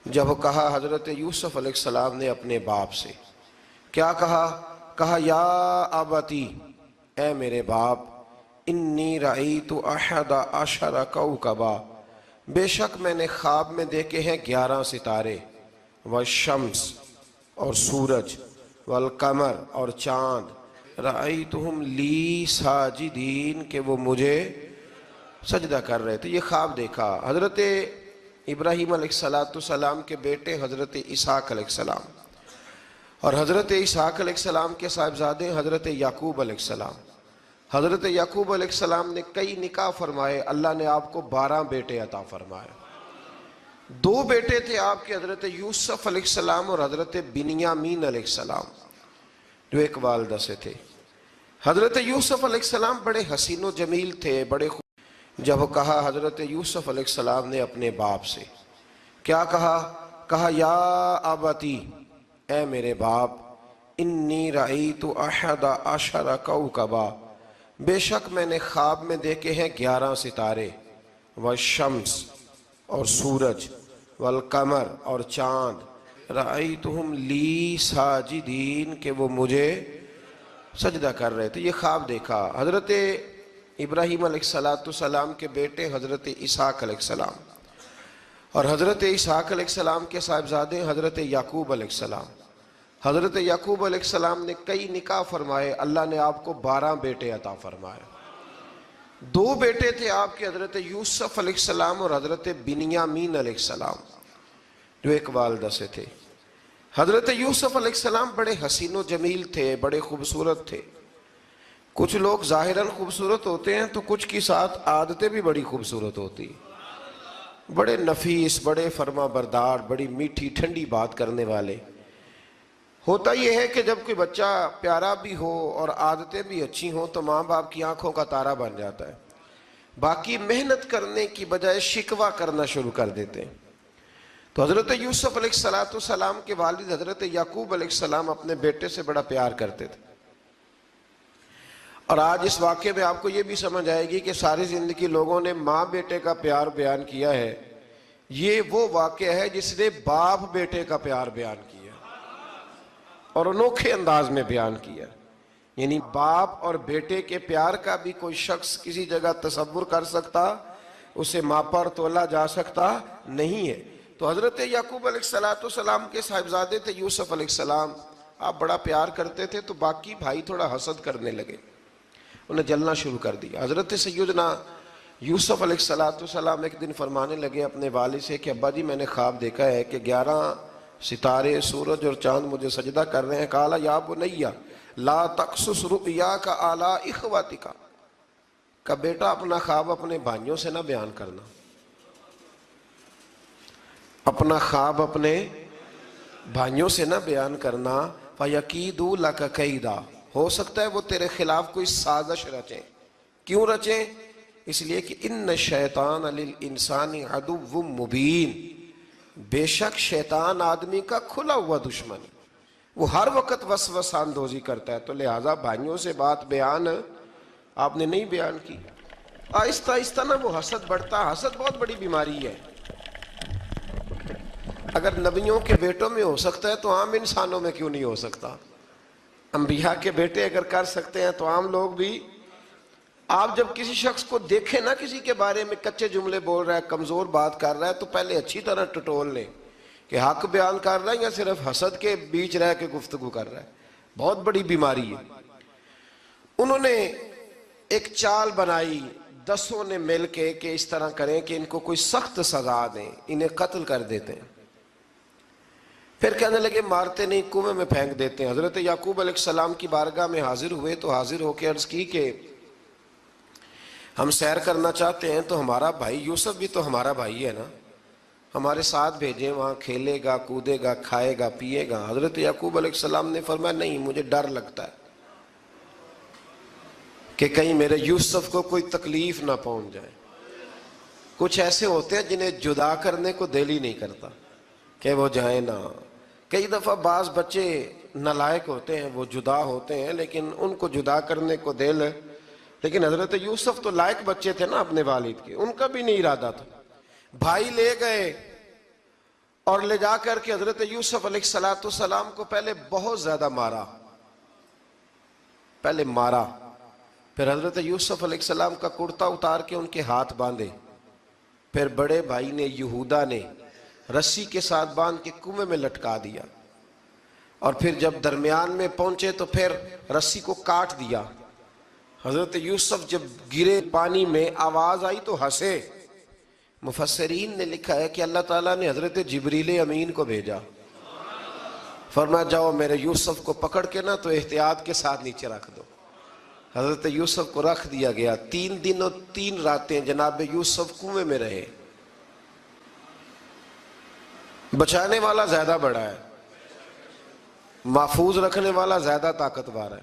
جب کہا حضرت یوسف علیہ السلام نے اپنے باپ سے، کیا کہا؟ کہا یا ابتی، اے میرے باپ، انی رأیت احد عشر کوکبا، بے شک میں نے خواب میں دیکھے ہیں 11 ستارے، والشمس اور سورج، والقمر اور چاند، رأیتہم لی ساجدین، کہ وہ مجھے سجدہ کر رہے تھے۔ یہ خواب دیکھا حضرت ابراہیم علیہ السلام کے بیٹے حضرت اسحاق علیہ السلام، اور حضرت اسحاق علیہ السلام کے صاحبزادے حضرت یعقوب علیہ السلام۔ حضرت یعقوب علیہ السلام نے کئی نکاح فرمائے، اللہ نے آپ کو 12 بیٹے عطا فرمائے۔ 2 بیٹے تھے آپ کے، حضرت یوسف علیہ السلام اور حضرت بنیامین علیہ السلام، جو ایک والدہ سے تھے۔ حضرت یوسف علیہ السلام بڑے حسین و جمیل تھے، بڑے جب کہا حضرت یوسف علیہ السلام نے اپنے باپ سے، کیا کہا؟ کہا یا ابتی، اے میرے باپ، انی رأیت احد عشر کوکبا، بے شک میں نے خواب میں دیکھے ہیں 11 ستارے، والشمس اور سورج، والقمر اور چاند، رأیتہم لی ساجدین، کہ وہ مجھے سجدہ کر رہے تھے۔ یہ خواب دیکھا حضرت ابراہیم علیہ السلام کے بیٹے حضرت اسحاق علیہ السلام، اور حضرت اسحاق علیہ السلام کے صاحبزادے حضرت یعقوب علیہ السلام۔ حضرت یعقوب علیہ السلام نے کئی نکاح فرمائے، اللہ نے آپ کو 12 بیٹے عطا فرمائے۔ 2 بیٹے تھے آپ کے، حضرت یوسف علیہ السلام اور حضرت بنیامین علیہ السلام، جو ایک والدہ سے تھے۔ حضرت یوسف علیہ السلام بڑے حسین و جمیل تھے، بڑے خوبصورت تھے۔ کچھ لوگ ظاہراً خوبصورت ہوتے ہیں تو کچھ کی ساتھ عادتیں بھی بڑی خوبصورت ہوتی، بڑے نفیس، بڑے فرما بردار، بڑی میٹھی ٹھنڈی بات کرنے والے۔ ہوتا یہ ہے کہ جب کوئی بچہ پیارا بھی ہو اور عادتیں بھی اچھی ہوں تو ماں باپ کی آنکھوں کا تارا بن جاتا ہے، باقی محنت کرنے کی بجائے شکوہ کرنا شروع کر دیتے ہیں۔ تو حضرت یوسف علیہ السلام کے والد حضرت یعقوب علیہ السلام اپنے بیٹے سے بڑا پیار کرتے تھے۔ اور آج اس واقعے میں آپ کو یہ بھی سمجھ آئے گی کہ ساری زندگی لوگوں نے ماں بیٹے کا پیار بیان کیا ہے، یہ وہ واقعہ ہے جس نے باپ بیٹے کا پیار بیان کیا اور انوکھے انداز میں بیان کیا۔ یعنی باپ اور بیٹے کے پیار کا بھی کوئی شخص کسی جگہ تصور کر سکتا، اسے ماپا اور تولا جا سکتا نہیں ہے۔ تو حضرت یعقوب علیہ السلام کے صاحبزادے تھے یوسف علیہ السلام، آپ بڑا پیار کرتے تھے تو باقی بھائی تھوڑا حسد کرنے لگے، انہیں جلنا شروع کر دیا۔ حضرت سیدنا یوسف علیہ السلام ایک دن فرمانے لگے اپنے والد سے کہ ابا جی میں نے خواب دیکھا ہے کہ 11 ستارے، سورج اور چاند مجھے سجدہ کر رہے ہیں۔ قال یا بنی لا تقصص رؤیاک علی اخواتک، کہ بیٹا اپنا خواب اپنے بھائیوں سے نہ بیان کرنا، اپنا خواب اپنے بھائیوں سے نہ بیان کرنا، فَيَكِيدُوا لَكَ كَيْدًا، ہو سکتا ہے وہ تیرے خلاف کوئی سازش رچیں۔ کیوں رچیں؟ اس لیے کہ ان الشیطان للانسان عدو مبین، بے شک شیطان آدمی کا کھلا ہوا دشمن ہے، وہ ہر وقت وسوسہ اندوزی کرتا ہے۔ تو لہٰذا بھائیوں سے بات بیان آپ نے نہیں بیان کی۔ آہستہ آہستہ نا وہ حسد بڑھتا، حسد بہت بڑی بیماری ہے۔ اگر نبیوں کے بیٹوں میں ہو سکتا ہے تو عام انسانوں میں کیوں نہیں ہو سکتا؟ انبیاء کے بیٹے اگر کر سکتے ہیں تو عام لوگ بھی۔ آپ جب کسی شخص کو دیکھیں نا کسی کے بارے میں کچے جملے بول رہا ہے، کمزور بات کر رہا ہے، تو پہلے اچھی طرح ٹٹول لیں کہ حق بیان کر رہا ہے یا صرف حسد کے بیچ رہ کے گفتگو کر رہا ہے۔ بہت بڑی بیماری ہے۔ انہوں نے ایک چال بنائی 10 نے مل کے کہ اس طرح کریں کہ ان کو کوئی سخت سزا دیں، انہیں قتل کر دیتے ہیں۔ پھر کہنے لگے مارتے نہیں، کنویں میں پھینک دیتے ہیں۔ حضرت یعقوب علیہ السلام کی بارگاہ میں حاضر ہوئے تو حاضر ہو کے عرض کی کہ ہم سیر کرنا چاہتے ہیں تو ہمارا بھائی یوسف بھی تو ہمارا بھائی ہے نا، ہمارے ساتھ بھیجیں، وہاں کھیلے گا، کودے گا، کھائے گا، پیے گا۔ حضرت یعقوب علیہ السلام نے فرمایا نہیں، مجھے ڈر لگتا ہے کہ کہیں میرے یوسف کو کوئی تکلیف نہ پہنچ جائے۔ کچھ ایسے ہوتے ہیں جنہیں جدا کرنے کو دل ہی نہیں کرتا کہ وہ جائیں نہ۔ کئی دفعہ بعض بچے نالائق ہوتے ہیں، وہ جدا ہوتے ہیں لیکن ان کو جدا کرنے کو دل، لیکن حضرت یوسف تو لائق بچے تھے نا اپنے والد کے، ان کا بھی نہیں ارادہ تھا۔ بھائی لے گئے اور لے جا کر کے حضرت یوسف علیہ السلام کو پہلے بہت زیادہ مارا، پھر حضرت یوسف علیہ السلام کا کرتا اتار کے ان کے ہاتھ باندھے، پھر بڑے بھائی نے یہودا نے رسی کے ساتھ باندھ کے کنویں میں لٹکا دیا، اور پھر جب درمیان میں پہنچے تو پھر رسی کو کاٹ دیا۔ حضرت یوسف جب گرے پانی میں آواز آئی تو ہنسے۔ مفسرین نے لکھا ہے کہ اللہ تعالیٰ نے حضرت جبریل امین کو بھیجا، فرمایا جاؤ میرے یوسف کو پکڑ کے نا تو احتیاط کے ساتھ نیچے رکھ دو۔ حضرت یوسف کو رکھ دیا گیا۔ 3 دن اور 3 راتیں جناب یوسف کنویں میں رہے۔ بچانے والا زیادہ بڑا ہے، محفوظ رکھنے والا زیادہ طاقتور ہے۔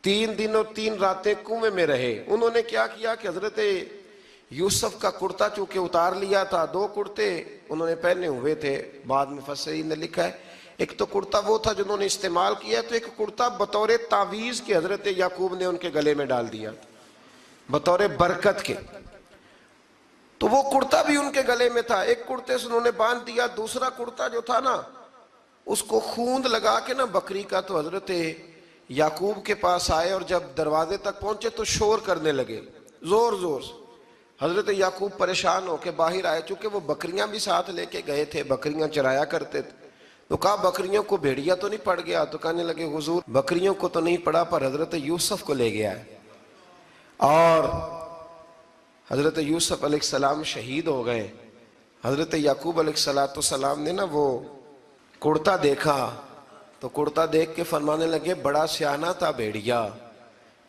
3 دن اور 3 راتیں کنویں میں رہے۔ انہوں نے کیا کیا کہ حضرت یوسف کا کرتا چونکہ اتار لیا تھا، 2 کرتے انہوں نے پہنے ہوئے تھے، بعد مفسرین نے لکھا ہے ایک تو کرتا وہ تھا جنہوں نے استعمال کیا، تو ایک کرتا بطور تعویذ کے حضرت یعقوب نے ان کے گلے میں ڈال دیا بطور برکت کے، تو وہ کرتا بھی ان کے گلے میں تھا۔ ایک کرتے سے انہوں نے باندھ دیا، دوسرا کرتا جو تھا نا اس کو خوند لگا کے نا بکری کا، تو حضرت یعقوب کے پاس آئے اور جب دروازے تک پہنچے تو شور کرنے لگے زور زور سے۔ حضرت یعقوب پریشان ہو کے باہر آئے، چونکہ وہ بکریاں بھی ساتھ لے کے گئے تھے، بکریاں چرایا کرتے تھے، تو کہا بکریوں کو بھیڑیا تو نہیں پڑ گیا؟ تو کہنے لگے حضور بکریوں کو تو نہیں پڑا پر حضرت یوسف کو لے گیا ہے۔ اور حضرت یوسف علیہ السلام شہید ہو گئے۔ حضرت یعقوب علیہ السلام نے نا وہ کرتا دیکھا تو کرتا دیکھ کے فرمانے لگے بڑا سیانہ تھا بھیڑیا،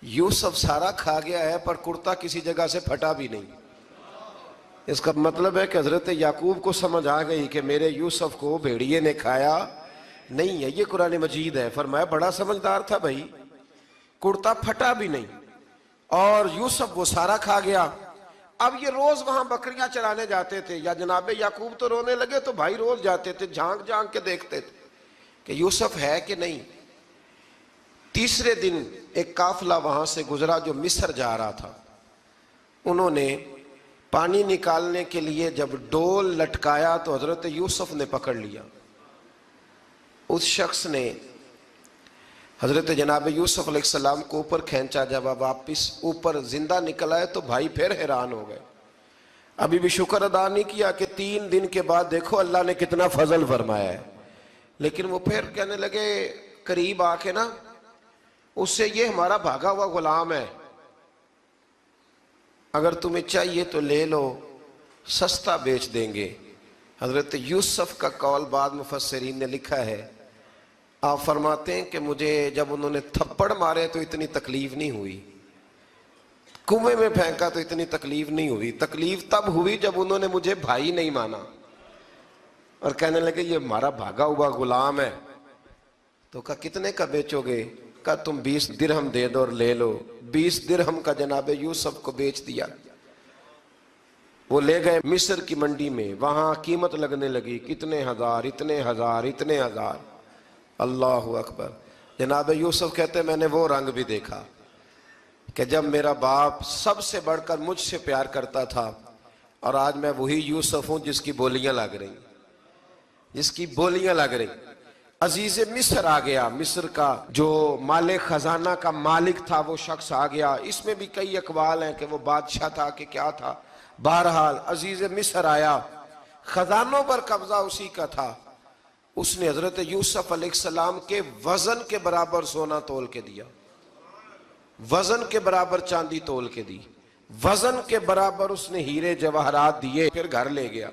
یوسف سارا کھا گیا ہے پر کرتا کسی جگہ سے پھٹا بھی نہیں۔ اس کا مطلب ہے کہ حضرت یعقوب کو سمجھ آ گئی کہ میرے یوسف کو بھیڑیے نے کھایا نہیں ہے۔ یہ قرآن مجید ہے، فرمایا بڑا سمجھدار تھا بھائی، کرتا پھٹا بھی نہیں اور یوسف وہ سارا کھا گیا۔ اب یہ روز وہاں بکریاں چرانے جاتے تھے، یا جناب یعقوب تو رونے لگے تو بھائی روز جاتے تھے، جھانک جھانک کے دیکھتے تھے کہ یوسف ہے کہ نہیں۔ تیسرے دن ایک قافلہ وہاں سے گزرا جو مصر جا رہا تھا، انہوں نے پانی نکالنے کے لیے جب ڈول لٹکایا تو حضرت یوسف نے پکڑ لیا۔ اس شخص نے حضرت جناب یوسف علیہ السلام کو اوپر کھینچا، جب واپس اوپر زندہ نکل آئے تو بھائی پھر حیران ہو گئے، ابھی بھی شکر ادا نہیں کیا کہ 3 دن کے بعد دیکھو اللہ نے کتنا فضل فرمایا ہے۔ لیکن وہ پھر کہنے لگے قریب آ کے نا اس سے، یہ ہمارا بھاگا ہوا غلام ہے، اگر تمہیں چاہیے تو لے لو، سستا بیچ دیں گے۔ حضرت یوسف کا قول بعد مفسرین نے لکھا ہے، آپ فرماتے ہیں کہ مجھے جب انہوں نے تھپڑ مارے تو اتنی تکلیف نہیں ہوئی، کنویں میں پھینکا تو اتنی تکلیف نہیں ہوئی، تکلیف تب ہوئی جب انہوں نے مجھے بھائی نہیں مانا اور کہنے لگے یہ ہمارا بھاگا ہوا غلام ہے۔ تو کہا کتنے کا بیچو گے؟ کہا تم 20 درہم دے دو اور لے لو۔ 20 درہم کا جناب یوسف کو بیچ دیا۔ وہ لے گئے مصر کی منڈی میں، وہاں قیمت لگنے لگی، کتنے ہزار، اتنے ہزار، اتنے ہزار۔ اللہ اکبر۔ جناب یوسف کہتے میں نے وہ رنگ بھی دیکھا کہ جب میرا باپ سب سے بڑھ کر مجھ سے پیار کرتا تھا، اور آج میں وہی یوسف ہوں جس کی بولیاں لگ رہی، جس کی بولیاں لگ رہی۔ عزیز مصر آ گیا، مصر کا جو مالک خزانہ کا مالک تھا وہ شخص آ گیا۔ اس میں بھی کئی اقوال ہیں کہ وہ بادشاہ تھا کہ کیا تھا، بہرحال عزیز مصر آیا، خزانوں پر قبضہ اسی کا تھا۔ اس نے حضرت یوسف علیہ السلام کے وزن کے برابر سونا تول کے دیا، وزن کے برابر چاندی تول کے دی، وزن کے برابر اس نے ہیرے جواہرات دیے، پھر گھر لے گیا۔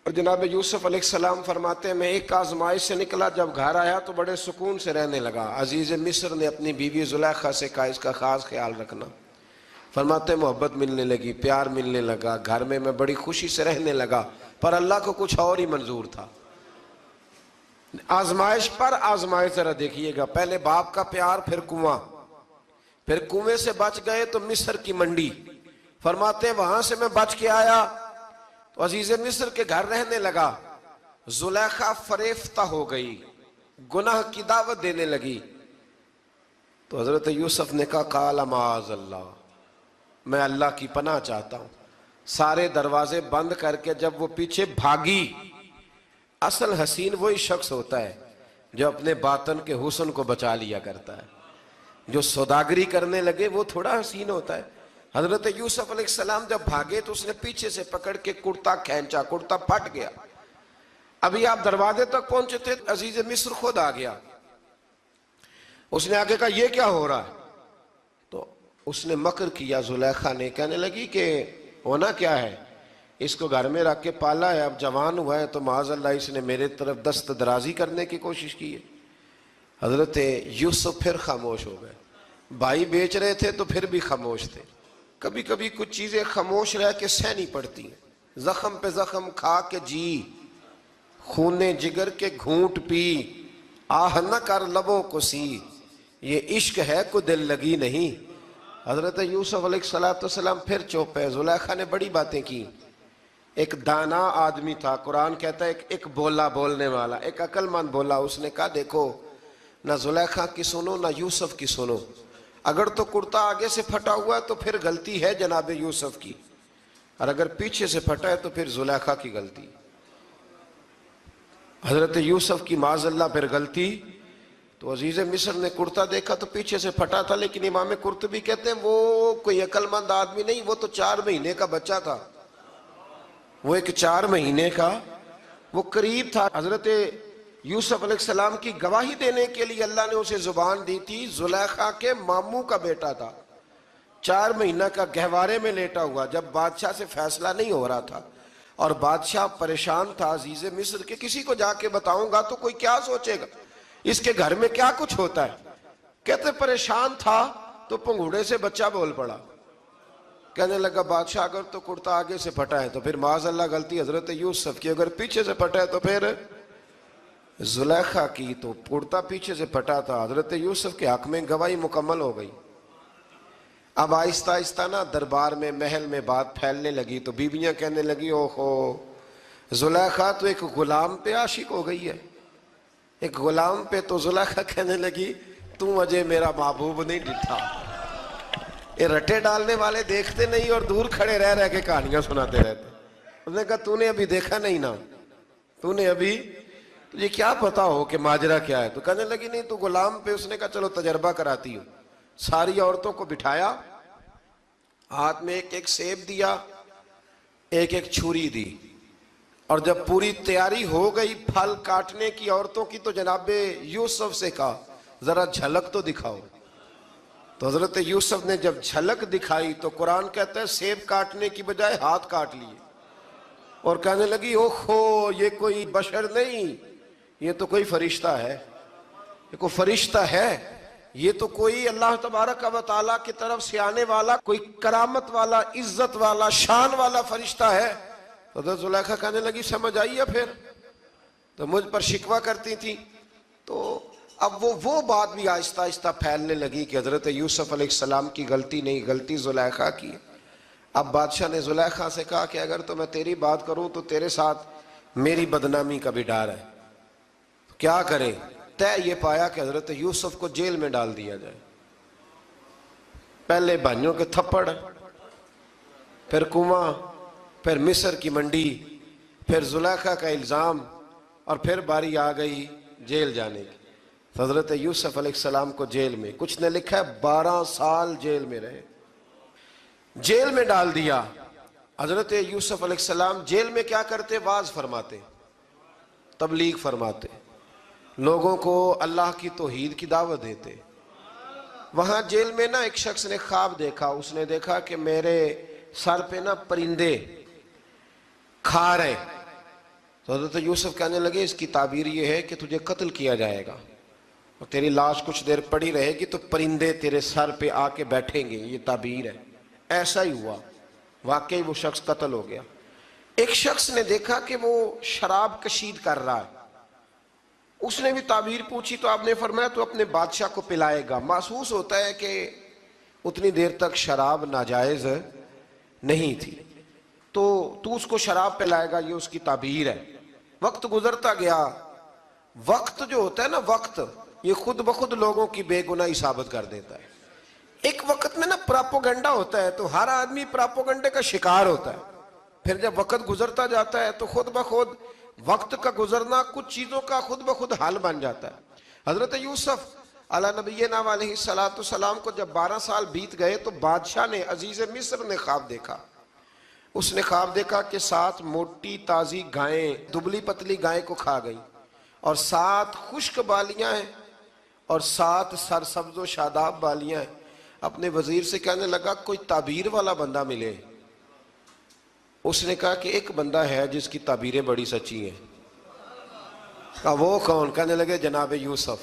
اور جناب یوسف علیہ السلام فرماتے ہیں میں ایک آزمائش سے نکلا، جب گھر آیا تو بڑے سکون سے رہنے لگا۔ عزیز مصر نے اپنی بیوی زلیخا سے کہا اس کا خاص خیال رکھنا۔ فرماتے ہیں محبت ملنے لگی، پیار ملنے لگا، گھر میں بڑی خوشی سے رہنے لگا، پر اللہ کو کچھ اور ہی منظور تھا۔ آزمائش پر آزمائش ذرا دیکھیے گا، پہلے باپ کا پیار، پھر کنواں، پھر کنویں سے بچ گئے تو مصر کی منڈی۔ فرماتے ہیں وہاں سے میں بچ کے آیا تو عزیز مصر کے گھر رہنے لگا۔ زلیخا فریفتہ ہو گئی، گناہ کی دعوت دینے لگی، تو حضرت یوسف نے کہا قال معاذ اللہ، میں اللہ کی پناہ چاہتا ہوں۔ سارے دروازے بند کر کے جب وہ پیچھے بھاگی، اصل حسین وہی شخص ہوتا ہے جو اپنے باطن کے حسن کو بچا لیا کرتا ہے. جو سوداگری کرنے لگے وہ تھوڑا حسین ہوتا ہے. حضرت یوسف علیہ السلام جب بھاگے تو اس نے پیچھے سے پکڑ کے کرتا کھینچا، کرتا پھٹ گیا. ابھی آپ دروازے تک پہنچے تھے، عزیز مصر خود آ گیا. اس نے آگے کہا یہ کیا ہو رہا ہے؟ تو اس نے مکر کیا زلیخا نے، کہنے لگی کہ ہونا کیا ہے، اس کو گھر میں رکھ کے پالا ہے، اب جوان ہوا ہے تو معاذ اللہ اس نے میرے طرف دست درازی کرنے کی کوشش کی ہے. حضرت یوسف پھر خاموش ہو گئے. بھائی بیچ رہے تھے تو پھر بھی خاموش تھے. کبھی کبھی کچھ چیزیں خاموش رہ کے سہنی پڑتی ہیں. زخم پہ زخم کھا کے جی، خون جگر کے گھونٹ پی، آہ نہ کر لبوں کو سی، یہ عشق ہے کو دل لگی نہیں. حضرت یوسف علیہ السلام پھر چپ ہے. زلیخا نے بڑی باتیں کی. ایک دانا آدمی تھا، قرآن کہتا ہے ایک بولا بولنے والا، ایک عقل مند بولا. اس نے کہا دیکھو نہ زلیخا کی سنو نہ یوسف کی سنو. اگر تو کرتا آگے سے پھٹا ہوا ہے تو پھر غلطی ہے جناب یوسف کی، اور اگر پیچھے سے پھٹا ہے تو پھر زلیخا کی غلطی. حضرت یوسف کی معاذ اللہ پھر غلطی. تو عزیز مصر نے کرتا دیکھا تو پیچھے سے پھٹا تھا، لیکن امام قرطبی کہتے ہیں وہ کوئی عقل مند آدمی نہیں، وہ تو 4 مہینے کا بچہ تھا. وہ ایک 4 مہینے کا وہ قریب تھا. حضرت یوسف علیہ السلام کی گواہی دینے کے لیے اللہ نے اسے زبان دی تھی. زلیخا کے ماموں کا بیٹا تھا، 4 مہینہ کا گہوارے میں لیٹا ہوا. جب بادشاہ سے فیصلہ نہیں ہو رہا تھا اور بادشاہ پریشان تھا عزیز مصر کہ کسی کو جا کے بتاؤں گا تو کوئی کیا سوچے گا، اس کے گھر میں کیا کچھ ہوتا ہے. کہتے پریشان تھا تو پنگوڑے سے بچہ بول پڑا. کہنے لگا بادشاہ اگر تو کرتا آگے سے پھٹا ہے تو پھر معاذ اللہ غلطی حضرت یوسف کی، اگر پیچھے سے پھٹا ہے تو پھر زلیخا کی. تو کرتا پیچھے سے پھٹا تھا. حضرت یوسف کے حق میں گواہی مکمل ہو گئی. اب آہستہ آہستہ نا دربار میں محل میں بات پھیلنے لگی تو بیویاں کہنے لگی اوہو زلیخا تو ایک غلام پہ عاشق ہو گئی ہے، ایک غلام پہ. تو زلیخا کہنے لگی تم اجے میرا محبوب نہیں ڈٹھا. یہ رٹے ڈالنے والے دیکھتے نہیں اور دور کھڑے رہ رہ کے کہانیاں سناتے رہتے. اس نے کہا تو نے ابھی دیکھا نہیں نا، تو نے ابھی، تجھے کیا پتا ہو کہ ماجرا کیا ہے. تو کہنے لگی نہیں تو غلام پہ. اس نے کہا چلو تجربہ کراتی ہوں. ساری عورتوں کو بٹھایا، ہاتھ میں ایک ایک سیب دیا، ایک ایک چھری دی، اور جب پوری تیاری ہو گئی پھل کاٹنے کی عورتوں کی تو جناب یوسف سے کہا ذرا جھلک تو دکھاؤ. تو حضرت یوسف نے جب جھلک دکھائی تو قرآن کہتا ہے سیب کاٹنے کی بجائے ہاتھ کاٹ لیے، اور کہنے لگی اوہو یہ کوئی بشر نہیں، یہ تو کوئی فرشتہ ہے، یہ کوئی فرشتہ ہے، یہ تو کوئی اللہ تبارک و تعالیٰ کی طرف سے آنے والا کوئی کرامت والا عزت والا شان والا فرشتہ ہے. حضرت زلیخا کہنے لگی سمجھ آئی ہے پھر تو مجھ پر شکوہ کرتی تھی. تو اب وہ بات بھی آہستہ آہستہ پھیلنے لگی کہ حضرت یوسف علیہ السلام کی غلطی نہیں، غلطی زلیخا کی. اب بادشاہ نے زلیخا سے کہا کہ اگر تو میں تیری بات کروں تو تیرے ساتھ میری بدنامی کا بھی ڈر ہے، کیا کریں. طے یہ پایا کہ حضرت یوسف کو جیل میں ڈال دیا جائے. پہلے بھائیوں کے تھپڑ، پھر کنواں، پھر مصر کی منڈی، پھر زلیخا کا الزام، اور پھر باری آ گئی جیل جانے کی. حضرت یوسف علیہ السلام کو جیل میں، کچھ نے لکھا ہے 12 سال جیل میں رہے، جیل میں ڈال دیا. حضرت یوسف علیہ السلام جیل میں کیا کرتے؟ واعظ فرماتے، تبلیغ فرماتے، لوگوں کو اللہ کی توحید کی دعوت دیتے. وہاں جیل میں نا ایک شخص نے خواب دیکھا. اس نے دیکھا کہ میرے سر پہ نا پرندے کھا رہے. تو حضرت یوسف کہنے لگے اس کی تعبیر یہ ہے کہ تجھے قتل کیا جائے گا اور تیری لاش کچھ دیر پڑی رہے گی تو پرندے تیرے سر پہ آ کے بیٹھیں گے، یہ تعبیر ہے. ایسا ہی ہوا، واقعی وہ شخص قتل ہو گیا. ایک شخص نے دیکھا کہ وہ شراب کشید کر رہا ہے. اس نے بھی تعبیر پوچھی تو آپ نے فرمایا تو اپنے بادشاہ کو پلائے گا. محسوس ہوتا ہے کہ اتنی دیر تک شراب ناجائز نہیں تھی، تو اس کو شراب پلائے گا، یہ اس کی تعبیر ہے. وقت گزرتا گیا. وقت جو ہوتا ہے نا، وقت یہ خود بخود لوگوں کی بے گناہی ثابت کر دیتا ہے. ایک وقت میں نا پراپوگنڈا ہوتا ہے تو ہر آدمی پراپوگنڈے کا شکار ہوتا ہے. پھر جب وقت گزرتا جاتا ہے تو خود بخود وقت کا گزرنا کچھ چیزوں کا خود بخود حل بن جاتا ہے۔ حضرت یوسف علی نبینا علیہ السلام کو جب 12 سال بیت گئے تو بادشاہ نے، عزیز مصر نے خواب دیکھا۔ اس نے خواب دیکھا کہ 7 موٹی تازی گائیں دبلی پتلی گائیں کو کھا گئی، اور 7 خشک بالیاں ہیں اور 7 سرسبز و شاداب بالیاں ہیں۔ اپنے وزیر سے کہنے لگا کوئی تعبیر والا بندہ ملے۔ اس نے کہا کہ ایک بندہ ہے جس کی تعبیریں بڑی سچی ہیں۔ کہا وہ کون؟ کہنے لگے جناب یوسف۔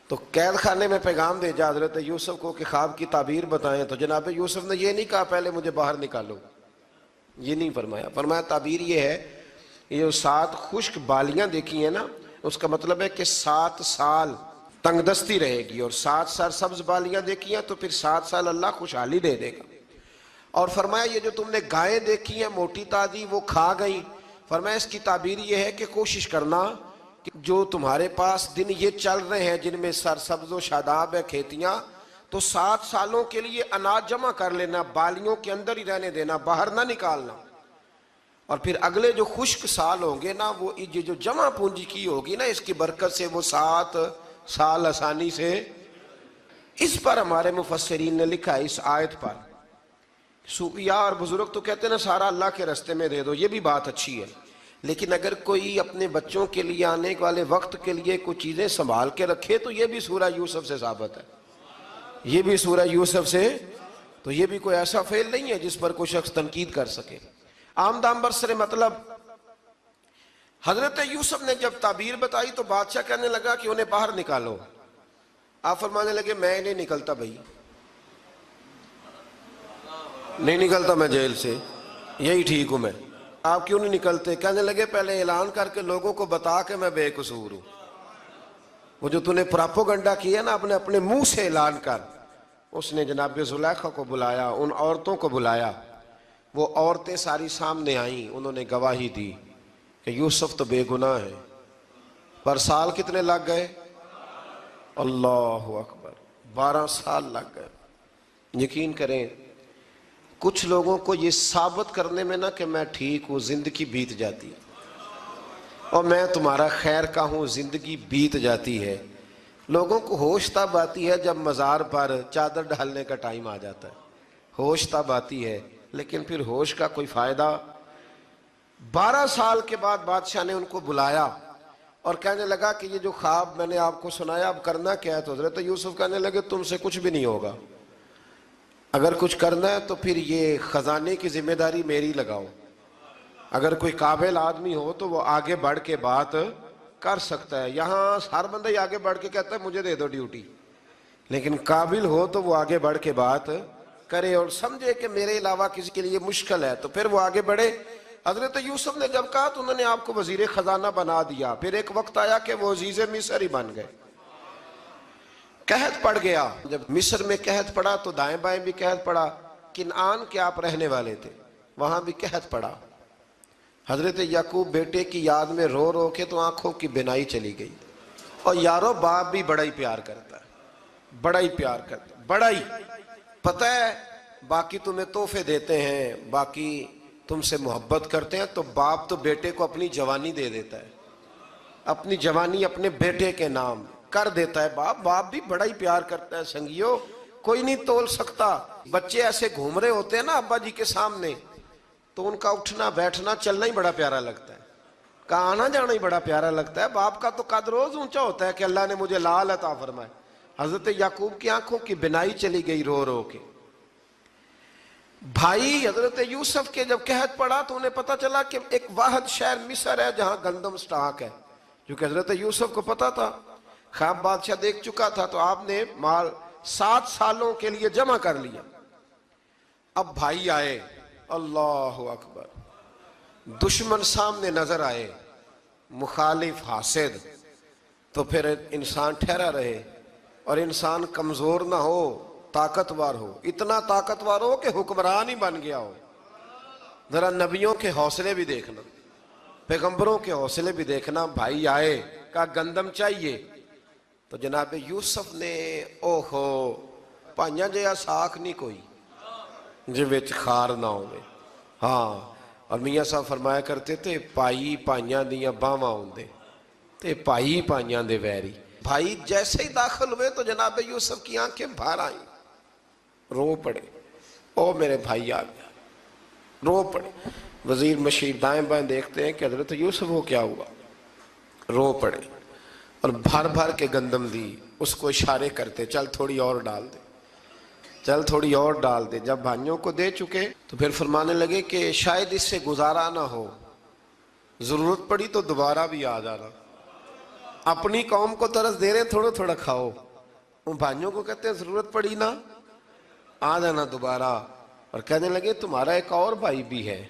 تو قید خانے میں پیغام بھیجا حضرت یوسف کو کہ خواب کی تعبیر بتائیں، تو جناب یوسف نے یہ نہیں کہا پہلے مجھے باہر نکالو، یہ نہیں فرمایا۔ فرمایا تعبیر یہ ہے، یہ جو 7 خشک بالیاں دیکھی ہیں نا، اس کا مطلب ہے کہ 7 سال تنگ دستی رہے گی، اور 7 سرسبز بالیاں دیکھی ہیں تو پھر 7 سال اللہ خوشحالی دے دے گا۔ اور فرمایا یہ جو تم نے گائیں دیکھی ہیں موٹی تازی وہ کھا گئیں، فرمایا اس کی تعبیر یہ ہے کہ کوشش کرنا کہ جو تمہارے پاس دن یہ چل رہے ہیں جن میں سرسبز و شاداب ہے کھیتیاں، تو 7 سالوں کے لیے اناج جمع کر لینا، بالیوں کے اندر ہی رہنے دینا، باہر نہ نکالنا، اور پھر اگلے جو خشک سال ہوں گے نا، وہ یہ جو جمع پونجی کی ہوگی نا، اس کی برکت سے وہ 7 سال آسانی سے۔ اس پر ہمارے مفسرین نے لکھا ہے، اس آیت پر صوفیاء اور بزرگ تو کہتے ہیں نا سارا اللہ کے راستے میں دے دو، یہ بھی بات اچھی ہے، لیکن اگر کوئی اپنے بچوں کے لیے آنے والے وقت کے لیے کوئی چیزیں سنبھال کے رکھے تو یہ بھی سورہ یوسف سے ثابت ہے، یہ بھی سورہ یوسف سے، تو یہ بھی کوئی ایسا فعل نہیں ہے جس پر کوئی شخص تنقید کر سکے۔ آمدام برسر مطلب حضرت یوسف نے جب تعبیر بتائی تو بادشاہ کہنے لگا کہ انہیں باہر نکالو۔ آپ فرمانے لگے میں نہیں نکلتا بھائی، نہیں نکلتا میں جیل سے، یہی ٹھیک ہوں میں۔ آپ کیوں نہیں نکلتے؟ کہنے لگے پہلے اعلان کر کے لوگوں کو بتا کہ میں بے قصور ہوں۔ وہ جو تو نے پراپوگنڈا کیا نا اپنے منہ سے اعلان کر۔ اس نے جناب زلیخا کو بلایا، ان عورتوں کو بلایا، وہ عورتیں ساری سامنے آئیں، انہوں نے گواہی دی کہ یوسف تو بے گناہ ہے۔ پر سال کتنے لگ گئے؟ اللہ اکبر، 12 سال لگ گئے۔ یقین کریں کچھ لوگوں کو یہ ثابت کرنے میں نا کہ میں ٹھیک ہوں زندگی بیت جاتی ہے، اور میں تمہارا خیر کا ہوں زندگی بیت جاتی ہے۔ لوگوں کو ہوش تب آتی ہے جب مزار پر چادر ڈالنے کا ٹائم آ جاتا ہے، ہوش تب آتی ہے، لیکن پھر ہوش کا کوئی فائدہ۔ 12 سال کے بعد بادشاہ نے ان کو بلایا اور کہنے لگا کہ یہ جو خواب میں نے آپ کو سنایا اب کرنا کیا ہے؟ تو حضرت یوسف کہنے لگے تم سے کچھ بھی نہیں ہوگا، اگر کچھ کرنا ہے تو پھر یہ خزانے کی ذمہ داری میری لگاؤ۔ اگر کوئی قابل آدمی ہو تو وہ آگے بڑھ کے بات کر سکتا ہے، یہاں ہر بندہ ہی آگے بڑھ کے کہتا ہے مجھے دے دو ڈیوٹی، لیکن قابل ہو تو وہ آگے بڑھ کے بات کرے اور سمجھے کہ میرے علاوہ کسی کے لیے مشکل ہے تو پھر وہ آگے بڑھے۔ حضرت یوسف نے جب کہا تو انہوں نے آپ کو وزیر خزانہ بنا دیا، پھر ایک وقت آیا کہ وہ عزیز مصر ہی بن گئے۔ قحط پڑ گیا، جب مصر میں قحط پڑا تو دائیں بائیں بھی قحط پڑا، کنعان کے آپ رہنے والے تھے وہاں بھی قحط پڑا۔ حضرت یعقوب بیٹے کی یاد میں رو رو کے تو آنکھوں کی بینائی چلی گئی۔ اور یارو باپ بھی بڑا ہی پیار کرتا ہے، بڑا ہی پیار کرتا ہے، بڑا ہی، پتہ ہے باقی تمہیں تحفے دیتے ہیں، باقی تم سے محبت کرتے ہیں، تو باپ تو بیٹے کو اپنی جوانی دے دیتا ہے، اپنی جوانی اپنے بیٹے کے نام کر دیتا ہے۔ باپ بھی بڑا ہی پیار کرتا ہے سنگیو، کوئی نہیں تول سکتا۔ بچے ایسے گھوم رہے ہوتے ہیں نا ابا جی کے سامنے تو ان کا اٹھنا بیٹھنا چلنا ہی بڑا پیارا لگتا ہے، کا آنا جانا ہی بڑا پیارا لگتا ہے۔ باپ کا تو قد روز اونچا ہوتا ہے کہ اللہ نے مجھے لال عطا فرمائے۔ حضرت یعقوب کی آنکھوں کی بینائی چلی گئی رو رو کے۔ بھائی حضرت یوسف کے جب قحط پڑا تو انہیں پتا چلا کہ ایک واحد شہر مصر ہے جہاں گندم سٹاک ہے، جو کہ حضرت یوسف کو پتا تھا، خواب بادشاہ دیکھ چکا تھا، تو آپ نے مال 7 سالوں کے لیے جمع کر لیا۔ اب بھائی آئے، اللہ اکبر، دشمن سامنے نظر آئے، مخالف حاسد، تو پھر انسان ٹھہرا رہے اور انسان کمزور نہ ہو، طاقتور ہو، اتنا طاقتور ہو کہ حکمران ہی بن گیا ہو۔ ذرا نبیوں کے حوصلے بھی دیکھنا، پیغمبروں کے حوصلے بھی دیکھنا۔ بھائی آئے، کہا گندم چاہیے، تو جناب یوسف نے اوہو پائیاں جیا ساکھ نہیں کوئی جے وچ خار نہ ہوئے، ہاں، اور میاں صاحب فرمایا کرتے تھے پائی پائیاں دیاں باواں ہوندے تے پائی پائیاں دے ویری۔ بھائی جیسے ہی داخل ہوئے تو جناب یوسف کی آنکھیں بھر آئیں، رو پڑے، او میرے بھائی آ گیا، رو پڑے۔ وزیر مشیر دائیں بائیں دیکھتے ہیں کہ حضرت یوسف کو کیا ہوا، رو پڑے اور بھر بھر کے گندم دی، اس کو اشارے کرتے چل تھوڑی اور ڈال دے، چل تھوڑی اور ڈال دے۔ جب بھائیوں کو دے چکے تو پھر فرمانے لگے کہ شاید اس سے گزارا نہ ہو، ضرورت پڑی تو دوبارہ بھی آ جانا، اپنی قوم کو ترس دے رہے تھوڑا تھوڑا کھاؤ، ان بھائیوں کو کہتے ہیں ضرورت پڑی نا آ جانا دوبارہ۔ اور کہنے لگے تمہارا ایک اور بھائی بھی ہے،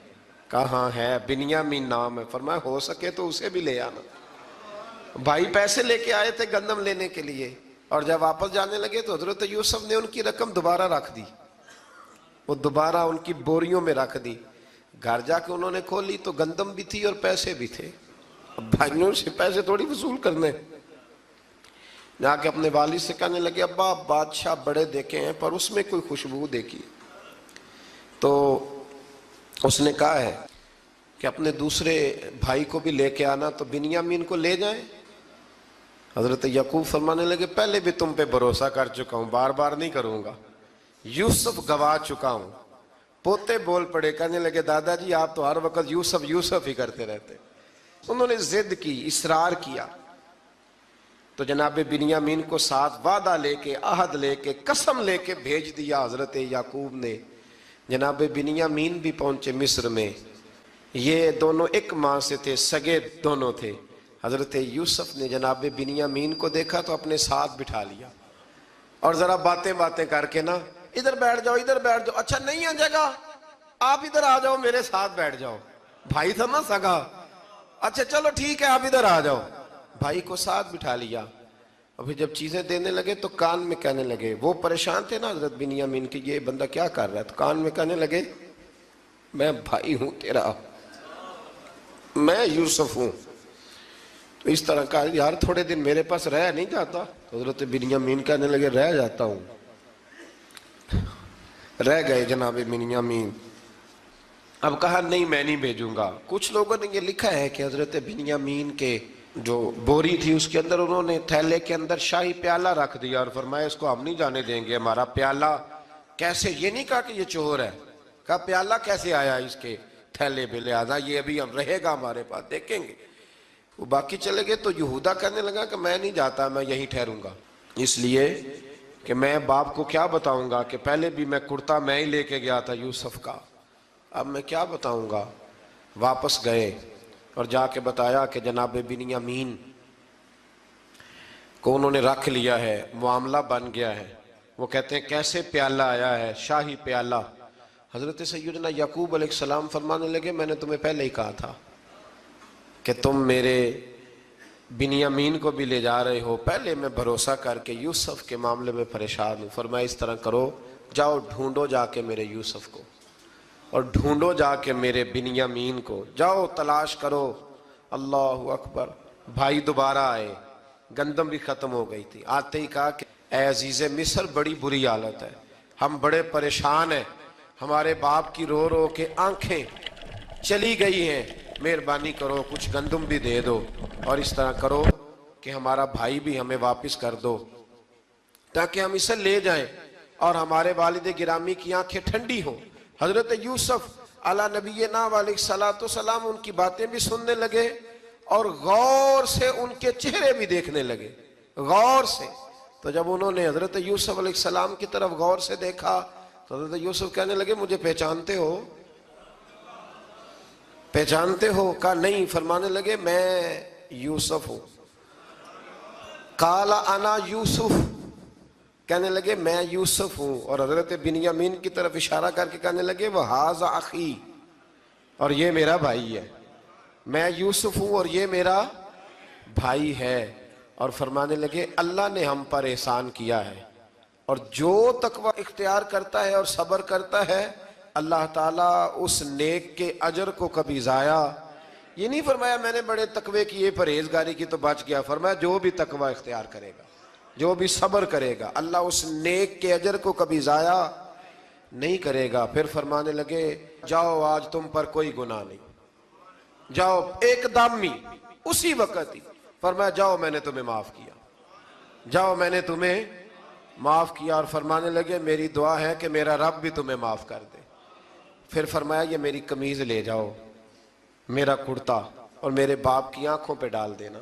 کہا ہاں ہے، بنیامین نام ہے، فرمایا ہو سکے تو اسے بھی لے آنا۔ بھائی پیسے لے کے آئے تھے گندم لینے کے لیے، اور جب واپس جانے لگے تو حضرت یوسف نے ان کی رقم دوبارہ رکھ دی، وہ دوبارہ ان کی بوریوں میں رکھ دی۔ گھر جا کے انہوں نے کھولی تو گندم بھی تھی اور پیسے بھی تھے، اب بھائیوں سے پیسے تھوڑی وصول کرنے، جا کے اپنے والد سے کہنے لگے ابا بادشاہ بڑے دیکھے ہیں پر اس میں کوئی خوشبو دیکھی، تو اس نے کہا ہے کہ اپنے دوسرے بھائی کو بھی لے کے آنا، تو بنیامین کو لے جائیں۔ حضرت یعقوب فرمانے لگے پہلے بھی تم پہ بھروسہ کر چکا ہوں، بار بار نہیں کروں گا، یوسف گوا چکا ہوں۔ پوتے بول پڑے، کہنے لگے دادا جی آپ تو ہر وقت یوسف یوسف ہی کرتے رہتے۔ انہوں نے ضد کی، اصرار کیا، تو جناب بنیامین کو ساتھ وعدہ لے کے، عہد لے کے، قسم لے کے بھیج دیا حضرت یعقوب نے۔ جناب بنیامین بھی پہنچے مصر میں، یہ دونوں ایک ماں سے تھے، سگے دونوں تھے۔ حضرت یوسف نے جناب بنیامین کو دیکھا تو اپنے ساتھ بٹھا لیا، اور ذرا باتیں باتیں کر کے نا ادھر بیٹھ جاؤ ادھر بیٹھ جاؤ، اچھا نہیں ہے جگہ آپ ادھر آ جاؤ میرے ساتھ بیٹھ جاؤ، بھائی تھا نا سگا، اچھا چلو ٹھیک ہے آپ ادھر آ جاؤ، بھائی کو ساتھ بٹھا لیا۔ اور پھر جب چیزیں دینے لگے تو کان میں کہنے لگے، وہ پریشان تھے نا حضرت بنیامین کی یہ بندہ کیا کر رہا ہے، تو کان میں کہنے لگے میں بھائی ہوں تیرا، میں یوسف ہوں۔ تو اس طرح کہا یار تھوڑے دن میرے پاس رہ نہیں جاتا، تو حضرت بنیامین کہنے لگے رہ جاتا ہوں۔ رہ گئے جناب بنیامین۔ اب کہا نہیں میں نہیں بھیجوں گا۔ کچھ لوگوں نے یہ لکھا ہے کہ حضرت بنیامین کے جو بوری تھی اس کے اندر انہوں نے تھیلے کے اندر شاہی پیالہ رکھ دیا اور فرمایا اس کو ہم نہیں جانے دیں گے، ہمارا پیالہ کیسے، یہ نہیں کہا کہ یہ چور ہے، کہا پیالہ کیسے آیا اس کے تھیلے میں، لہذا یہ ابھی ہم رہے گا ہمارے پاس دیکھیں گے۔ وہ باقی چلے گئے تو یہودا کہنے لگا کہ میں نہیں جاتا، میں یہیں ٹھہروں گا، اس لیے کہ میں باپ کو کیا بتاؤں گا کہ پہلے بھی میں کرتا میں ہی لے کے گیا تھا یوسف کا، اب میں کیا بتاؤں گا۔ واپس گئے اور جا کے بتایا کہ جناب بنیامین کو انہوں نے رکھ لیا ہے، معاملہ بن گیا ہے۔ وہ کہتے ہیں کیسے پیالہ آیا ہے، شاہی پیالہ۔ حضرت سیدنا یعقوب علیہ السلام فرمانے لگے میں نے تمہیں پہلے ہی کہا تھا کہ تم میرے بنیامین کو بھی لے جا رہے ہو، پہلے میں بھروسہ کر کے یوسف کے معاملے میں پریشان ہوں۔ فرمایا اس طرح کرو، جاؤ ڈھونڈو جا کے میرے یوسف کو، اور ڈھونڈو جا کے میرے بنیامین کو، جاؤ تلاش کرو۔ اللہ اکبر۔ بھائی دوبارہ آئے، گندم بھی ختم ہو گئی تھی، آتے ہی کہا کہ اے عزیز مصر بڑی بری حالت ہے، ہم بڑے پریشان ہیں، ہمارے باپ کی رو رو کے آنکھیں چلی گئی ہیں، مہربانی کرو کچھ گندم بھی دے دو، اور اس طرح کرو کہ ہمارا بھائی بھی ہمیں واپس کر دو تاکہ ہم اسے لے جائیں اور ہمارے والد گرامی کی آنکھیں ٹھنڈی ہوں۔ حضرت یوسف علی نبینا علیہ السلام ان کی باتیں بھی سننے لگے اور غور سے ان کے چہرے بھی دیکھنے لگے، غور سے۔ تو جب انہوں نے حضرت یوسف علیہ السلام کی طرف غور سے دیکھا تو حضرت یوسف کہنے لگے مجھے پہچانتے ہو، پہچانتے ہو؟ کہا نہیں۔ فرمانے لگے میں یوسف ہوں۔ قال انا یوسف، کہنے لگے میں یوسف ہوں، اور حضرت بنیامین کی طرف اشارہ کر کے کہنے لگے وَهَذَا أَخِي، اور یہ میرا بھائی ہے، میں یوسف ہوں اور یہ میرا بھائی ہے۔ اور فرمانے لگے اللہ نے ہم پر احسان کیا ہے، اور جو تقوی اختیار کرتا ہے اور صبر کرتا ہے اللہ تعالیٰ اس نیک کے اجر کو کبھی ضائع، یہ نہیں فرمایا میں نے بڑے تقوی کیے پرہیزگاری کی تو بچ گیا، فرمایا جو بھی تقوی اختیار کرے گا، جو بھی صبر کرے گا، اللہ اس نیک کے اجر کو کبھی ضائع نہیں کرے گا۔ پھر فرمانے لگے جاؤ آج تم پر کوئی گناہ نہیں، جاؤ ایک دم ہی اسی وقت ہی فرمایا جاؤ میں نے تمہیں معاف کیا، جاؤ میں نے تمہیں معاف کیا۔ اور فرمانے لگے میری دعا ہے کہ میرا رب بھی تمہیں معاف کر دے۔ پھر فرمایا یہ میری قمیض لے جاؤ، میرا کرتا، اور میرے باپ کی آنکھوں پہ ڈال دینا،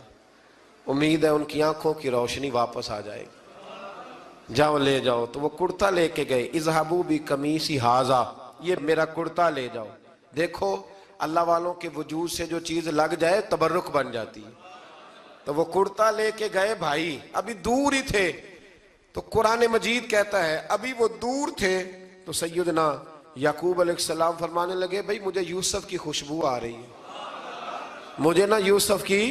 امید ہے ان کی آنکھوں کی روشنی واپس آ جائے گی، جاؤ لے جاؤ۔ تو وہ کرتا لے کے گئے، اذهبوا بقمیصی ھذا، یہ میرا کرتا لے جاؤ۔ دیکھو اللہ والوں کے وجود سے جو چیز لگ جائے تبرک بن جاتی ہے۔ تو وہ کرتا لے کے گئے، بھائی ابھی دور ہی تھے، تو قرآن مجید کہتا ہے ابھی وہ دور تھے تو سیدنا یعقوب علیہ السلام فرمانے لگے بھئی مجھے یوسف کی خوشبو آ رہی ہے، مجھے نا یوسف کی،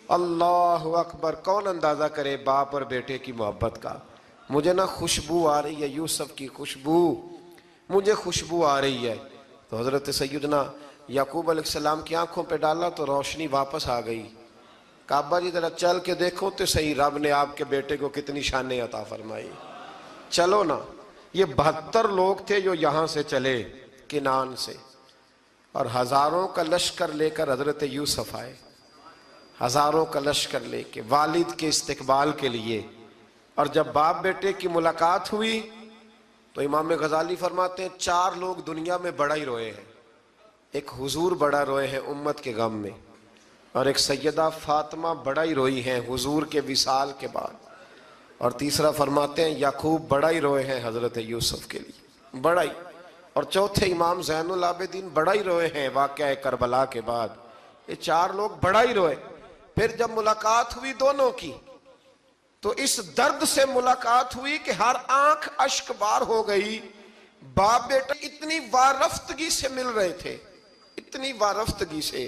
اللہ اکبر، کون اندازہ کرے باپ اور بیٹے کی محبت کا، مجھے نا خوشبو آ رہی ہے، یوسف کی خوشبو، مجھے خوشبو آ رہی ہے۔ تو حضرت سیدنا یعقوب علیہ السلام کی آنکھوں پہ ڈالا تو روشنی واپس آ گئی۔ کعبہ جی ذرا چل کے دیکھو تو صحیح رب نے آپ کے بیٹے کو کتنی شانیں عطا فرمائی۔ چلو نا، یہ 72 لوگ تھے جو یہاں سے چلے کنعان سے، اور ہزاروں کا لشکر لے کر حضرت یوسف آئے، ہزاروں کا لشکر لے کے والد کے استقبال کے لیے۔ اور جب باپ بیٹے کی ملاقات ہوئی تو امام غزالی فرماتے ہیں 4 لوگ دنیا میں بڑا ہی روئے ہیں، ایک حضور بڑا روئے ہیں امت کے غم میں، اور ایک سیدہ فاطمہ بڑا ہی روئی ہیں حضور کے وصال کے بعد، اور تیسرا فرماتے ہیں یعقوب بڑا ہی روئے ہیں حضرت یوسف کے لیے، بڑا ہی، اور چوتھے امام زین العابدین بڑا ہی روئے ہیں واقعہ کربلا کے بعد۔ یہ 4 لوگ بڑا ہی روئے۔ پھر جب ملاقات ہوئی دونوں کی تو اس درد سے ملاقات ہوئی کہ ہر آنکھ اشک بار ہو گئی۔ باپ بیٹا اتنی وارفتگی سے مل رہے تھے، اتنی وارفتگی سے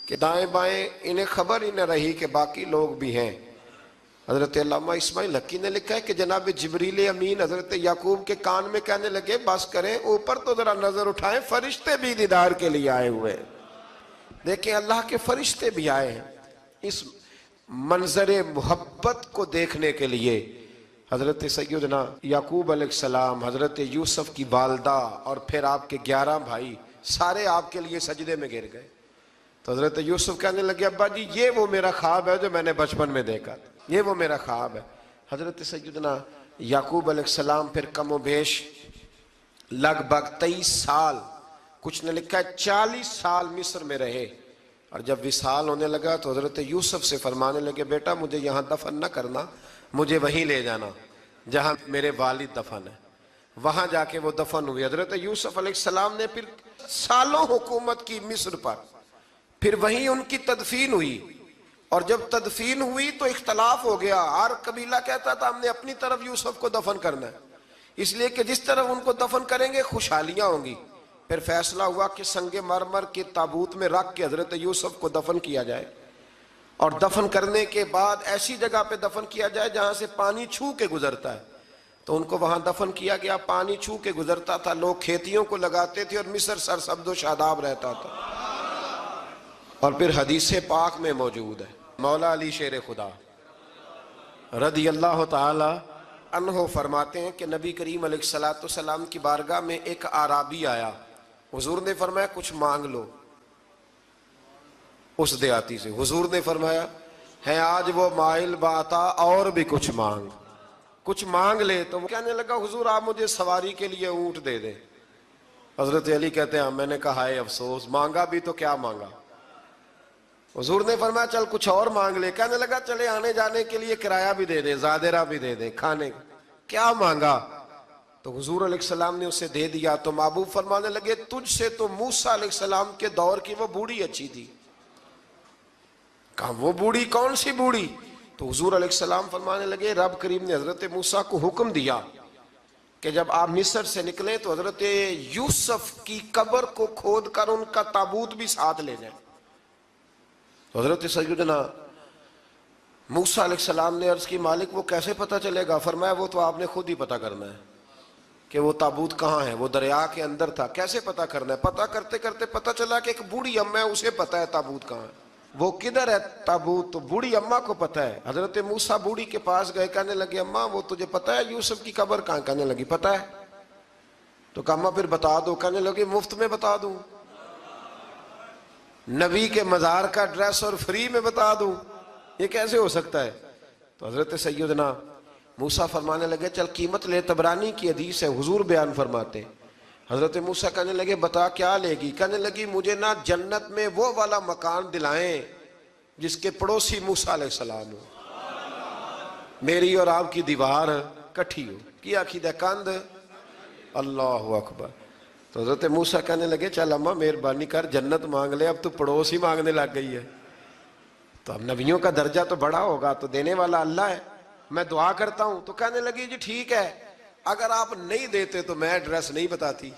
کہ دائیں بائیں انہیں خبر ہی نہ رہی کہ باقی لوگ بھی ہیں۔ حضرت علامہ اسماعیل حقی نے لکھا ہے کہ جناب جبریل امین حضرت یعقوب کے کان میں کہنے لگے بس کریں، اوپر تو ذرا نظر اٹھائیں، فرشتے بھی دیدار کے لیے آئے ہوئے ہیں۔ دیکھیں اللہ کے فرشتے بھی آئے ہیں اس منظر محبت کو دیکھنے کے لیے۔ حضرت سیدنا یعقوب علیہ السلام، حضرت یوسف کی والدہ، اور پھر آپ کے 11 بھائی سارے آپ کے لیے سجدے میں گر گئے۔ تو حضرت یوسف کہنے لگے ابا جی یہ وہ میرا خواب ہے جو میں نے بچپن میں دیکھا تھا، یہ وہ میرا خواب ہے۔ حضرت سیدنا یعقوب علیہ السلام پھر کم و بیش لگ بھگ 23 سال، کچھ نے لکھا ہے 40 سال مصر میں رہے، اور جب وصال ہونے لگا تو حضرت یوسف سے فرمانے لگے بیٹا مجھے یہاں دفن نہ کرنا، مجھے وہیں لے جانا جہاں میرے والد دفن ہے۔ وہاں جا کے وہ دفن ہوئے۔ حضرت یوسف علیہ السلام نے پھر سالوں حکومت کی مصر پر، پھر وہیں ان کی تدفین ہوئی، اور جب تدفین ہوئی تو اختلاف ہو گیا، ہر قبیلہ کہتا تھا ہم نے اپنی طرف یوسف کو دفن کرنا ہے، اس لیے کہ جس طرف ان کو دفن کریں گے خوشحالیاں ہوں گی۔ پھر فیصلہ ہوا کہ سنگ مرمر کے تابوت میں رکھ کے حضرت یوسف کو دفن کیا جائے، اور دفن کرنے کے بعد ایسی جگہ پہ دفن کیا جائے جہاں سے پانی چھو کے گزرتا ہے۔ تو ان کو وہاں دفن کیا گیا، پانی چھو کے گزرتا تھا، لوگ کھیتیوں کو لگاتے تھے اور مصر سرسبز و شاداب رہتا تھا۔ اور پھر حدیث پاک میں موجود ہے، مولا علی شیر خدا رضی اللہ تعالی عنہ فرماتے ہیں کہ نبی کریم علیہ السلام کی بارگاہ میں ایک اعرابی آیا، حضور نے فرمایا کچھ مانگ لو اس دیہاتی سے۔ حضور نے فرمایا ہے آج وہ مائل باتا، اور بھی کچھ مانگ لے۔ تو وہ کہنے لگا حضور آپ مجھے سواری کے لیے اونٹ دے دیں۔ حضرت علی کہتے ہیں میں نے کہا ہے افسوس، مانگا بھی تو کیا مانگا۔ حضور نے فرمایا چل کچھ اور مانگ لے۔ کہنے لگا چلے آنے جانے کے لیے کرایہ بھی دے دے، زادرہ بھی دے دے، کھانے کیا مانگا؟ تو حضور علیہ السلام نے اسے دے دیا۔ تو محبوب فرمانے لگے تجھ سے تو موسیٰ علیہ السلام کے دور کی وہ بوڑھی اچھی تھی۔ کہا وہ بوڑھی کون سی بوڑھی؟ تو حضور علیہ السلام فرمانے لگے رب کریم نے حضرت موسیٰ کو حکم دیا کہ جب آپ مصر سے نکلیں تو حضرت یوسف کی قبر کو کھود کر ان کا تابوت بھی ساتھ لے جائیں۔ تو حضرت سیدنا موسیٰ علیہ السلام نے عرض کی مالک وہ کیسے پتہ چلے گا؟ فرمایا وہ تو آپ نے خود ہی پتہ کرنا ہے کہ وہ تابوت کہاں ہے، وہ دریا کے اندر تھا، کیسے پتہ کرنا ہے؟ پتہ کرتے کرتے پتہ چلا کہ ایک بوڑھی اماں ہے، اسے پتہ ہے تابوت کہاں ہے، وہ کدھر ہے تابوت، تو بوڑھی اماں کو پتہ ہے۔ حضرت موسیٰ بوڑھی کے پاس گئے، کہنے لگے اماں وہ تجھے پتہ ہے یوسف کی قبر کہاں؟ کہنے لگی پتہ ہے۔ تو کہا اماں پھر بتا دو. کہنے لگے مفت میں بتا دوں؟ نبی کے مزار کا ڈریس اور فری میں بتا دوں؟ یہ کیسے ہو سکتا ہے؟ تو حضرت سیدنا موسیٰ فرمانے لگے چل قیمت لے. طبرانی کی حدیث ہے، حضور بیان فرماتے ہیں. حضرت موسیٰ کہنے لگے بتا کیا لے گی؟ کہنے لگی مجھے نا جنت میں وہ والا مکان دلائیں جس کے پڑوسی موسیٰ علیہ السلام ہو، میری اور آپ کی دیوار کٹھی ہو. کیا عقیدہ کند؟ اللہ اکبر. تو حضرت موسیٰ کہنے لگے چل اماں مہربانی کر جنت مانگ لے، اب تو پڑوس ہی مانگنے لگ گئی ہے. تو اب نبیوں کا درجہ تو بڑا ہوگا، تو دینے والا اللہ ہے، میں دعا کرتا ہوں. تو کہنے لگی جی ٹھیک ہے، اگر آپ نہیں دیتے تو میں ایڈریس نہیں بتاتی.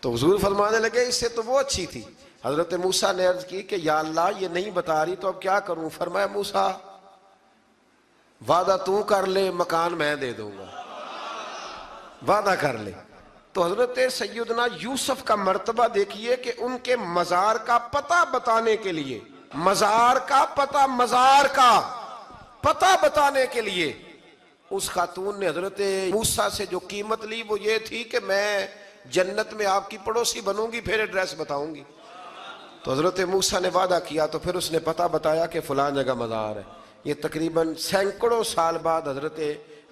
تو حضور فرمانے لگے اس سے تو وہ اچھی تھی. حضرت موسیٰ نے عرض کی کہ یا اللہ یہ نہیں بتا رہی تو اب کیا کروں؟ فرمایا موسیٰ وعدہ تو کر لے، مکان میں دے دوں گا، وعدہ کر لے. تو حضرت سیدنا یوسف کا مرتبہ دیکھیے کہ ان کے مزار کا پتہ بتانے کے لیے، مزار کا پتہ بتانے کے لیے اس خاتون نے حضرت موسیٰ سے جو قیمت لی وہ یہ تھی کہ میں جنت میں آپ کی پڑوسی بنوں گی، پھر ایڈریس بتاؤں گی. تو حضرت موسیٰ نے وعدہ کیا تو پھر اس نے پتہ بتایا کہ فلاں جگہ مزار ہے. یہ تقریباً سینکڑوں سال بعد حضرت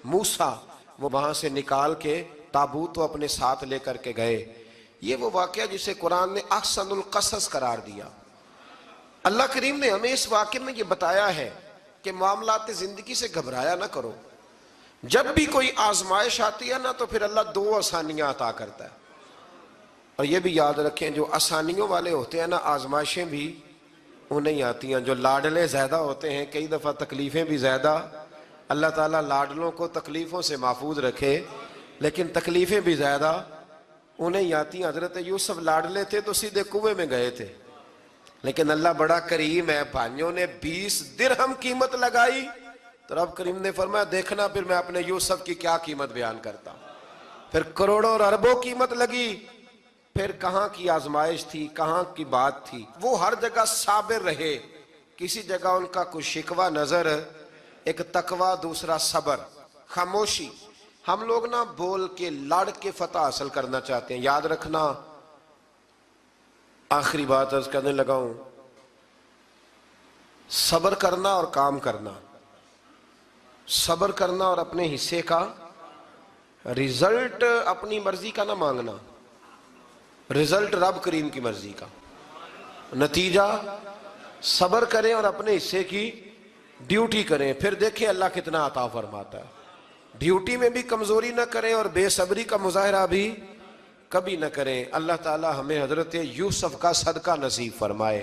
موسیٰ وہ وہاں سے نکال کے تابوت وہ اپنے ساتھ لے کر کے گئے. یہ وہ واقعہ جسے قرآن نے احسن القصص قرار دیا. اللہ کریم نے ہمیں اس واقعے میں یہ بتایا ہے کہ معاملات زندگی سے گھبرایا نہ کرو. جب بھی کوئی آزمائش آتی ہے نا تو پھر اللہ دو آسانیاں عطا کرتا ہے. اور یہ بھی یاد رکھیں جو آسانیوں والے ہوتے ہیں نا آزمائشیں بھی انہیں آتی ہیں. جو لاڈلے زیادہ ہوتے ہیں کئی دفعہ تکلیفیں بھی زیادہ. اللہ تعالیٰ لاڈلوں کو تکلیفوں سے محفوظ رکھے، لیکن تکلیفیں بھی زیادہ انہیں آتی ہیں. حضرت یوسف لاڈلے تھے تو سیدھے کنویں میں گئے تھے، لیکن اللہ بڑا کریم ہے. بھائیوں نے 20 درہم قیمت لگائی تو رب کریم نے فرمایا دیکھنا پھر میں اپنے یوسف کی کیا قیمت بیان کرتا ہوں. پھر کروڑوں اور اربوں قیمت لگی. پھر کہاں کی آزمائش تھی، کہاں کی بات تھی. وہ ہر جگہ صابر رہے. کسی جگہ ان کا کوئی شکوہ نظر، ایک تقوی، دوسرا صبر، خاموشی. ہم لوگ نا بول کے لڑ کے فتح حاصل کرنا چاہتے ہیں. یاد رکھنا آخری بات عرض کرنے لگا ہوں، صبر کرنا اور کام کرنا، صبر کرنا اور اپنے حصے کا رزلٹ اپنی مرضی کا نہ مانگنا، رزلٹ رب کریم کی مرضی کا. نتیجہ صبر کریں اور اپنے حصے کی ڈیوٹی کریں، پھر دیکھیں اللہ کتنا عطا فرماتا ہے. ڈیوٹی میں بھی کمزوری نہ کریں اور بے صبری کا مظاہرہ بھی کبھی نہ کریں. اللہ تعالی ہمیں حضرت یوسف کا صدقہ نصیب فرمائے.